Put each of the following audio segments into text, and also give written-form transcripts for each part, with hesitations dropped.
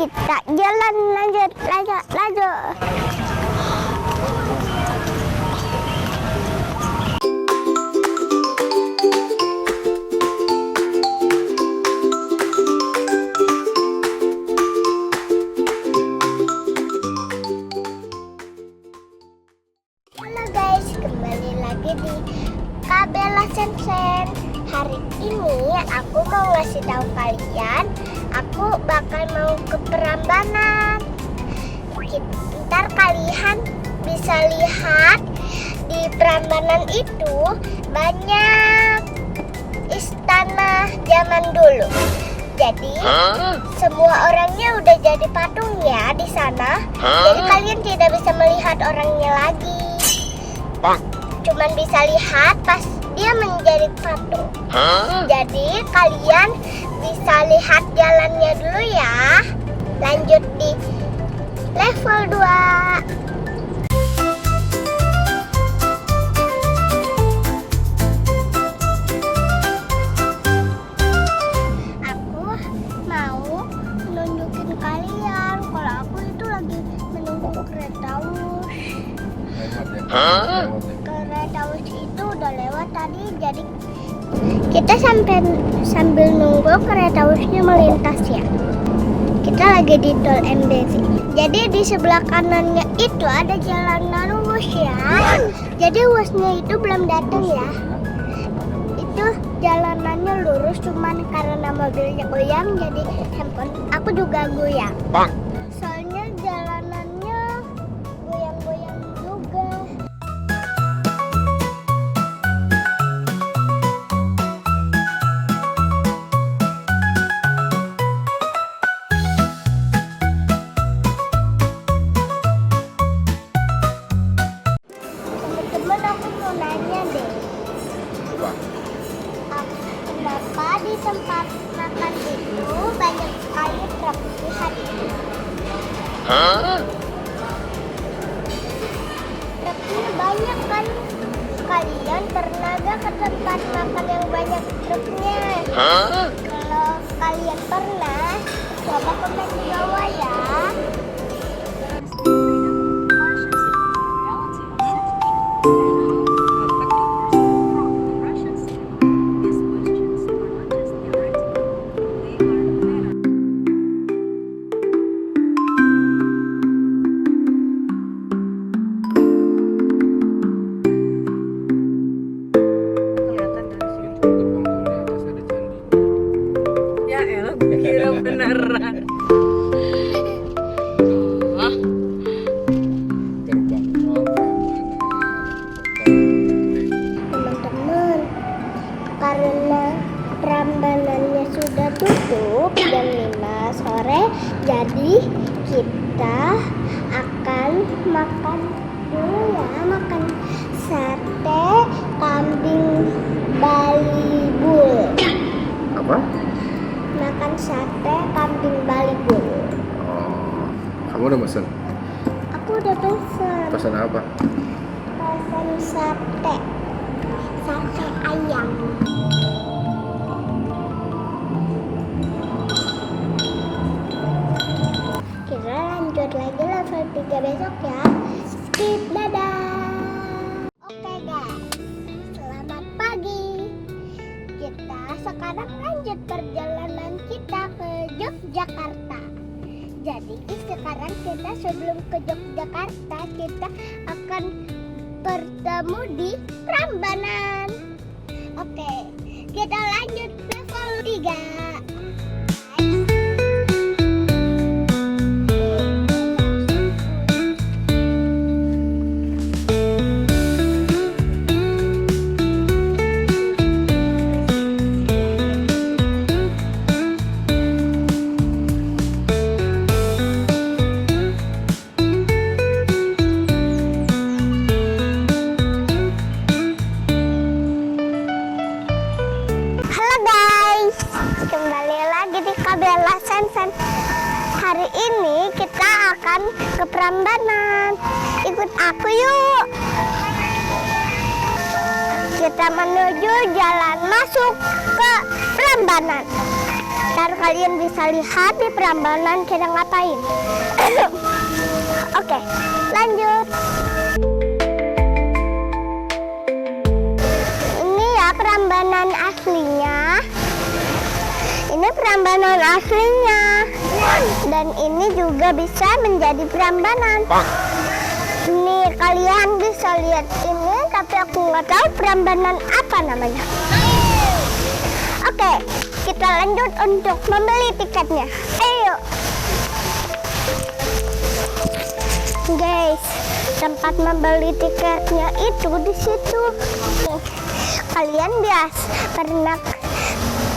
Kita jalan lanjut. Halo guys, kembali lagi di Kabela Sensen. Hari ini aku mau ngasih tahu kalian, aku bakal mau ke Prambanan. Ntar kalian bisa lihat di Prambanan itu banyak istana zaman dulu. Jadi semua orangnya udah jadi patung ya di sana. Jadi kalian tidak bisa melihat orangnya lagi. Cuman bisa lihat pas dia menjadi patung. Jadi kalian bisa lihat jalannya dulu ya. Lanjut di level 2. Aku mau nunjukin kalian kalau aku itu lagi menunggu kereta Wush. Kereta Wush itu udah lewat tadi, jadi kita sambil nunggu kereta Wushnya melintas ya. Kita lagi di tol MBZ. Jadi di sebelah kanannya itu ada jalanan Wush ya. Jadi Wushnya itu belum datang ya. Itu jalanannya lurus, cuman karena mobilnya goyang jadi handphone aku juga goyang. Soalnya jalanannya goyang-goyang juga. Teman-teman, aku mau nanya deh. Kenapa di tempat makan itu banyak sekali truk? Lihat ini. Truknya banyak kan? Kalian pernah gak ke tempat makan yang banyak truknya? Kalau kalian pernah, coba komen di bawah ya. Kira beneran. Teman-teman, karena Prambanannya sudah tutup jam 5 sore, jadi kita akan makan dulu ya, makan sate kambing Balibul. Apa? Makan sate kambing Balibul. Oh, kamu udah pesen? Aku udah pesen. Pesan apa? Pesen sate ayam. Kita lanjut lagi level 3 besok ya. Skip, dadah. Oke guys, selamat pagi. Kita sekarang lanjut perjalanan kita ke Yogyakarta. Jadi sekarang kita sebelum ke Yogyakarta, kita akan bertemu di Prambanan. Oke, kita lanjut level 3. Kabela Sensen. Hari ini kita akan ke Prambanan. Ikut aku yuk. Kita menuju jalan masuk ke Prambanan. Ntar kalian bisa lihat di Prambanan kita ngapain. Oke, lanjut. Ini ya Prambanan aslinya. Ini Prambanan aslinya. Dan ini juga bisa menjadi Prambanan. Nih kalian bisa lihat ini, tapi aku nggak tahu Prambanan apa namanya. Oke, kita lanjut untuk membeli tiketnya. Ayo. Guys, tempat membeli tiketnya itu di situ. Kalian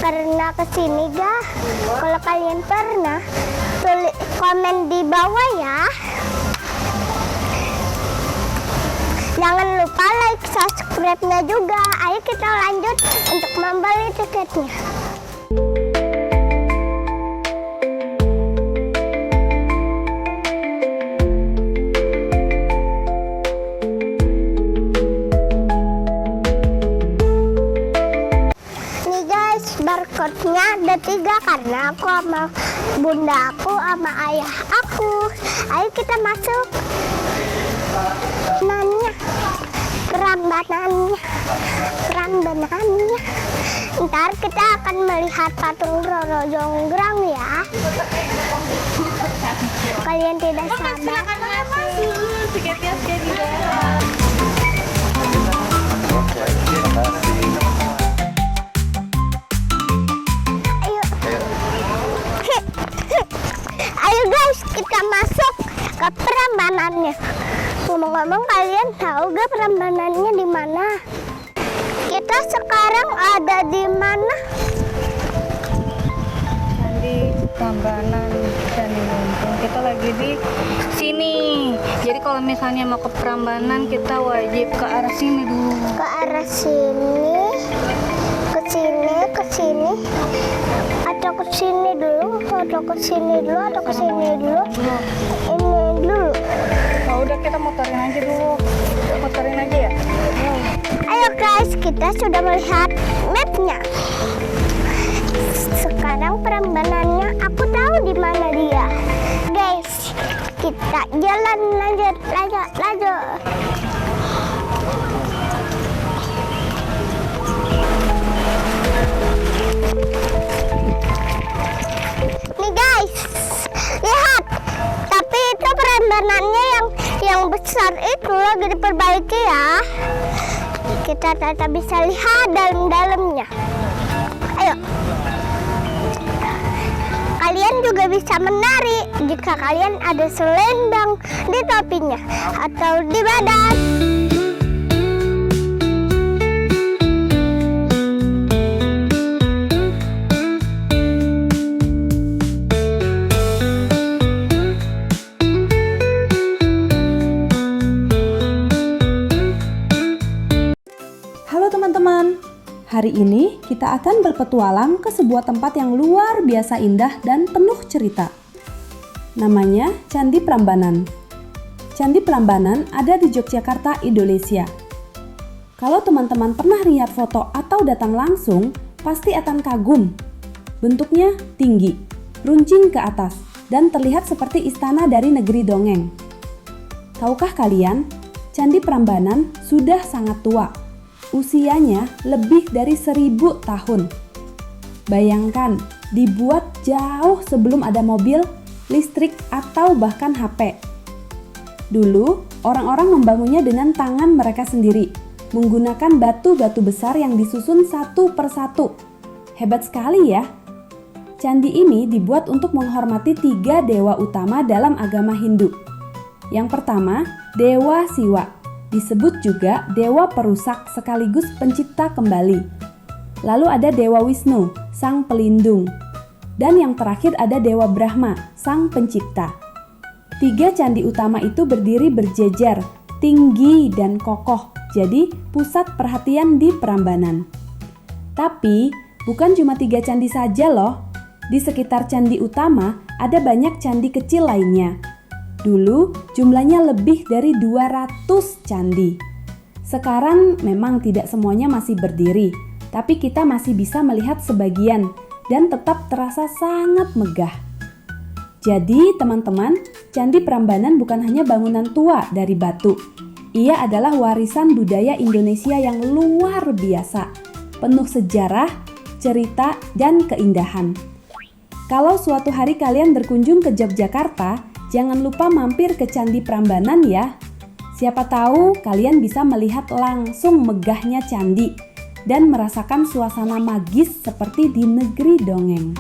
pernah kesini gak? Kalau kalian pernah, tulis komen di bawah ya. Jangan lupa like, subscribe-nya juga. Ayo kita lanjut untuk membeli tiketnya. Barcode-nya ada 3 karena aku sama bunda aku sama ayah aku. Ayo kita masuk. Prambanannya. Ntar kita akan melihat patung Roro Jonggrang ya. Kalian tidak sabar. Silakan masuk. Tiketnya sudah di dalam. Ayo guys, kita masuk ke Prambanannya. Ngomong-ngomong, kalian tahu gak Prambanannya di mana? Kita sekarang ada di mana? Candi Prambanan, Candi Lumpung. Kita lagi di sini. Jadi kalau misalnya mau ke Prambanan, kita wajib ke arah sini dulu. Ke arah sini, ke sini, ke sini, atau ke sini dulu, atau ke sini dulu, atau ke sini dulu. Ini dulu. Nah, udah kita muterin aja dulu. Muterin aja ya. Ayo guys, kita sudah melihat mapnya. Sekarang Prambanannya aku tahu di mana dia. Guys, kita jalan lanjut. Nih guys, lihat. Tapi itu Prambanannya yang besar itu lagi diperbaiki ya. Kita tetap bisa lihat dalam-dalamnya. Ayo. Kalian juga bisa menari jika kalian ada selendang di topinya atau di badan. Halo teman-teman, hari ini kita akan berpetualang ke sebuah tempat yang luar biasa indah dan penuh cerita. Namanya Candi Prambanan. Candi Prambanan ada di Yogyakarta, Indonesia. Kalau teman-teman pernah lihat foto atau datang langsung, pasti akan kagum. Bentuknya tinggi, runcing ke atas, dan terlihat seperti istana dari negeri dongeng. Tahukah kalian, Candi Prambanan sudah sangat tua. Usianya lebih dari 1000 tahun. Bayangkan, dibuat jauh sebelum ada mobil, listrik, atau bahkan HP. Dulu, orang-orang membangunnya dengan tangan mereka sendiri, menggunakan batu-batu besar yang disusun satu persatu. Hebat sekali ya! Candi ini dibuat untuk menghormati 3 dewa utama dalam agama Hindu. Yang pertama, Dewa Siwa. Disebut juga Dewa Perusak sekaligus pencipta kembali. Lalu ada Dewa Wisnu, sang pelindung. Dan yang terakhir ada Dewa Brahma, sang pencipta. 3 candi utama itu berdiri berjejer, tinggi dan kokoh, jadi pusat perhatian di Prambanan. Tapi, bukan cuma 3 candi saja loh. Di sekitar candi utama ada banyak candi kecil lainnya. Dulu jumlahnya lebih dari 200 candi. Sekarang memang tidak semuanya masih berdiri, tapi kita masih bisa melihat sebagian dan tetap terasa sangat megah. Jadi teman-teman, Candi Prambanan bukan hanya bangunan tua dari batu. Ia adalah warisan budaya Indonesia yang luar biasa, penuh sejarah, cerita, dan keindahan. Kalau suatu hari kalian berkunjung ke Yogyakarta, jangan lupa mampir ke Candi Prambanan ya. Siapa tahu kalian bisa melihat langsung megahnya candi dan merasakan suasana magis seperti di negeri dongeng.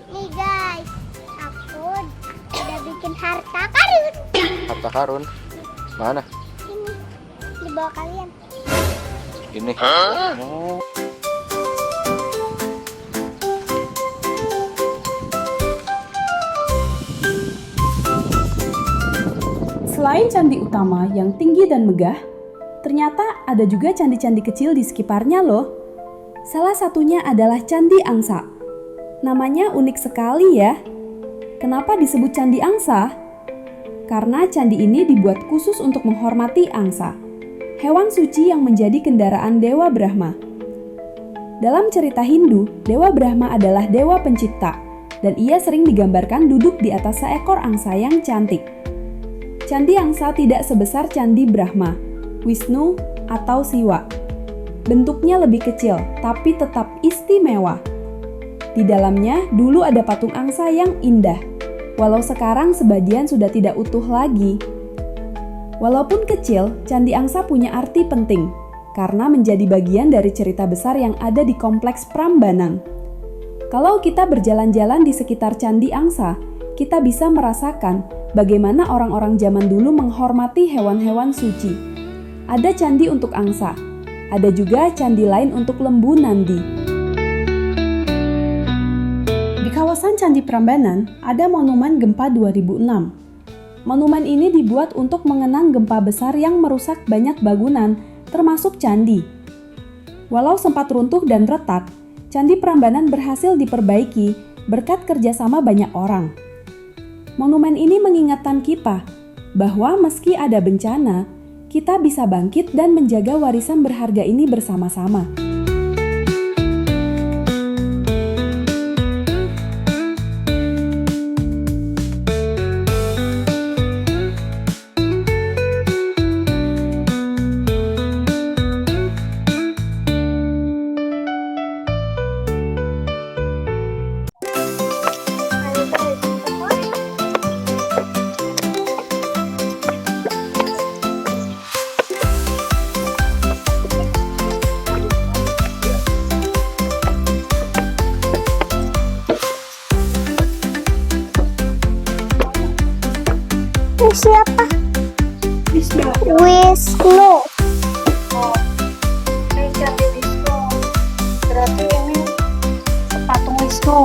Nih guys, aku udah bikin harta karun. Harta karun? Mana? Ini di bawah kalian. Ini. Oh. Selain candi utama yang tinggi dan megah, ternyata ada juga candi-candi kecil di sekitarnya loh. Salah satunya adalah Candi Angsa. Namanya unik sekali ya. Kenapa disebut Candi Angsa? Karena candi ini dibuat khusus untuk menghormati angsa, hewan suci yang menjadi kendaraan Dewa Brahma. Dalam cerita Hindu, Dewa Brahma adalah dewa pencipta, dan ia sering digambarkan duduk di atas seekor angsa yang cantik. Candi Angsa tidak sebesar Candi Brahma, Wisnu, atau Siwa. Bentuknya lebih kecil, tapi tetap istimewa. Di dalamnya dulu ada patung angsa yang indah, walau sekarang sebagian sudah tidak utuh lagi. Walaupun kecil, Candi Angsa punya arti penting, karena menjadi bagian dari cerita besar yang ada di Kompleks Prambanan. Kalau kita berjalan-jalan di sekitar Candi Angsa, kita bisa merasakan bagaimana orang-orang zaman dulu menghormati hewan-hewan suci. Ada candi untuk angsa, ada juga candi lain untuk Lembu Nandi. Di kawasan Candi Prambanan ada monumen gempa 2006. Monumen ini dibuat untuk mengenang gempa besar yang merusak banyak bangunan, termasuk candi. Walau sempat runtuh dan retak, Candi Prambanan berhasil diperbaiki berkat kerjasama banyak orang. Monumen ini mengingatkan kita bahwa meski ada bencana, kita bisa bangkit dan menjaga warisan berharga ini bersama-sama. Ini siapa? Wisnu. Wisnu. Oh, ini Candi Wisnu. Berarti ini patung Wisnu.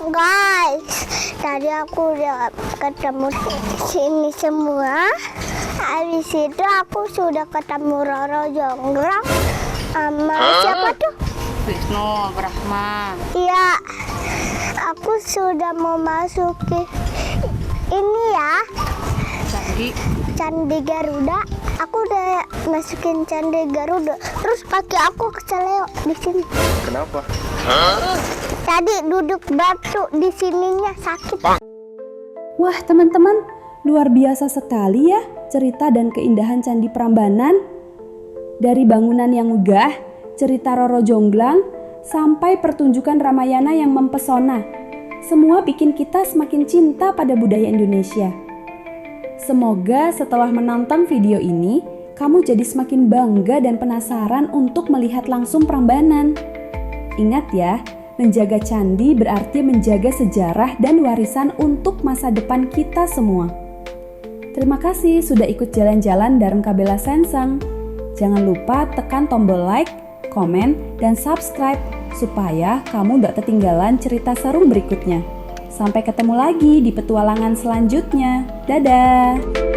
Guys, tadi aku udah ketemu sini semua. Habis itu aku sudah ketemu Roro Jonggrang sama siapa tuh? Wisnu Brahma. Iya, aku sudah mau masuki ini ya, Candi Garuda. Aku udah masukin Candi Garuda. Terus kaki aku keceleo di sini. Kenapa? Tadi duduk batu di sininya sakit. Wah teman-teman, luar biasa sekali ya cerita dan keindahan Candi Prambanan. Dari bangunan yang megah, cerita Roro Jonggrang, sampai pertunjukan Ramayana yang mempesona. Semua bikin kita semakin cinta pada budaya Indonesia. Semoga setelah menonton video ini, kamu jadi semakin bangga dan penasaran untuk melihat langsung Prambanan. Ingat ya, menjaga candi berarti menjaga sejarah dan warisan untuk masa depan kita semua. Terima kasih sudah ikut jalan-jalan bareng Kabela Sensang. Jangan lupa tekan tombol like, komen, dan subscribe supaya kamu gak ketinggalan cerita seru berikutnya. Sampai ketemu lagi di petualangan selanjutnya. Dadah!